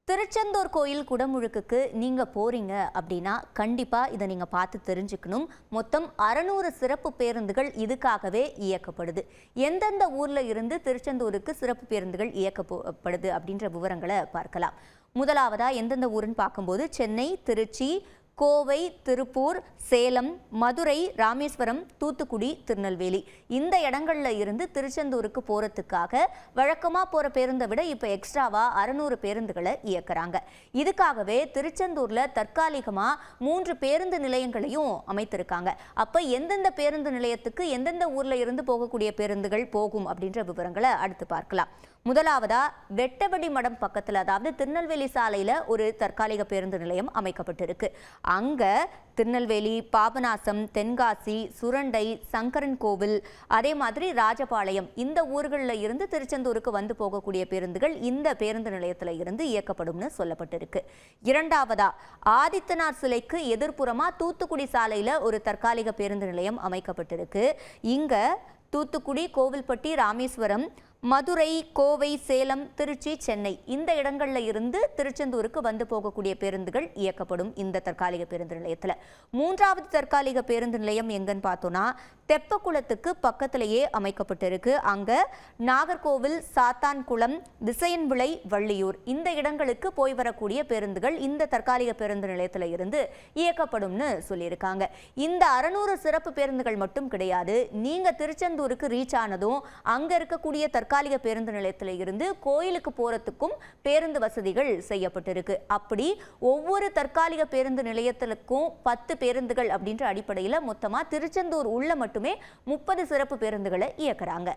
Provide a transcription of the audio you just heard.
திருச்செந்தூர் கோயில் குடமுழுக்குக்கு நீங்க போறீங்க அப்படின்னா கண்டிப்பா இதை நீங்க பார்த்து தெரிஞ்சுக்கணும். மொத்தம் 600 சிறப்பு பேருந்துகள் இதுக்காகவே இயக்கப்படுது. எந்தெந்த ஊர்ல இருந்து திருச்செந்தூருக்கு சிறப்பு பேருந்துகள் இயக்கப்படுது அப்படின்ற விவரங்களை பார்க்கலாம். முதலாவதா எந்தெந்த ஊருன்னு பார்க்கும்போது சென்னை, திருச்சி, கோவை, திருப்பூர், சேலம், மதுரை, ராமேஸ்வரம், தூத்துக்குடி, திருநெல்வேலி இந்த இடங்கள்ல இருந்து திருச்செந்தூருக்கு போறதுக்காக வழக்கமாக போற பேருந்தை விட இப்போ எக்ஸ்ட்ராவா 600 பேருந்துகளை இயக்குறாங்க. இதுக்காகவே திருச்செந்தூர்ல தற்காலிகமா 3 பேருந்து நிலையங்களையும் அமைத்திருக்காங்க. அப்ப எந்தெந்த பேருந்து நிலையத்துக்கு எந்தெந்த ஊர்ல இருந்து போகக்கூடிய பேருந்துகள் போகும் அப்படின்ற விவரங்களை அடுத்து பார்க்கலாம். முதலாவதா வெட்டவெளி மடம் பக்கத்தில், அதாவது திருநெல்வேலி சாலையில ஒரு தற்காலிக பேருந்து நிலையம் அமைக்கப்பட்டிருக்கு. அங்க திருநெல்வேலி, பாபநாசம், தென்காசி, சுரண்டை, சங்கரன் கோவில், அதே மாதிரி ராஜபாளையம் இந்த ஊர்களில் இருந்து திருச்செந்தூருக்கு வந்து போகக்கூடிய பேருந்துகள் இந்த பேருந்து நிலையத்தில் இருந்து இயக்கப்படும்னு சொல்லப்பட்டிருக்கு. இரண்டாவதா ஆதித்தனார் சிலைக்கு எதிர்ப்புறமா தூத்துக்குடி சாலையில ஒரு தற்காலிக பேருந்து நிலையம் அமைக்கப்பட்டிருக்கு. இங்க தூத்துக்குடி, கோவில்பட்டி, ராமேஸ்வரம், மதுரை, கோவை, சேலம், திருச்சி, சென்னை இந்த இடங்கள்ல இருந்து திருச்செந்தூருக்கு வந்து போகக்கூடிய பேருந்துகள் இயக்கப்படும் இந்த தற்காலிக பேருந்து நிலையத்தில். மூன்றாவது தற்காலிக பேருந்து நிலையம் எங்கன்னு பார்த்தோம்னா தெப்பக்குளத்துக்கு பக்கத்திலேயே அமைக்கப்பட்டிருக்கு. அங்க நாகர்கோவில், சாத்தான்குளம், திசையன்விளை, வள்ளியூர் இந்த இடங்களுக்கு போய் வரக்கூடிய பேருந்துகள் இந்த தற்காலிக பேருந்து நிலையத்தில் இருந்து இயக்கப்படும்னு சொல்லியிருக்காங்க. இந்த 600 சிறப்பு பேருந்துகள் மட்டும் கிடையாது. நீங்க திருச்செந்தூருக்கு ரீச் ஆனதும் அங்க இருக்கக்கூடிய தற்காலிக பேருந்து நிலையத்தில் இருந்து கோயிலுக்கு போறதுக்கும் பேருந்து வசதிகள் செய்யப்பட்டிருக்கு. அப்படி ஒவ்வொரு தற்காலிக பேருந்து நிலையத்திற்கும் 10 பேருந்துகள் அப்படின்ற அடிப்படையில் மொத்தமா திருச்செந்தூர் உள்ள மட்டுமே 30 சிறப்பு பேருந்துகளை இயக்குறாங்க.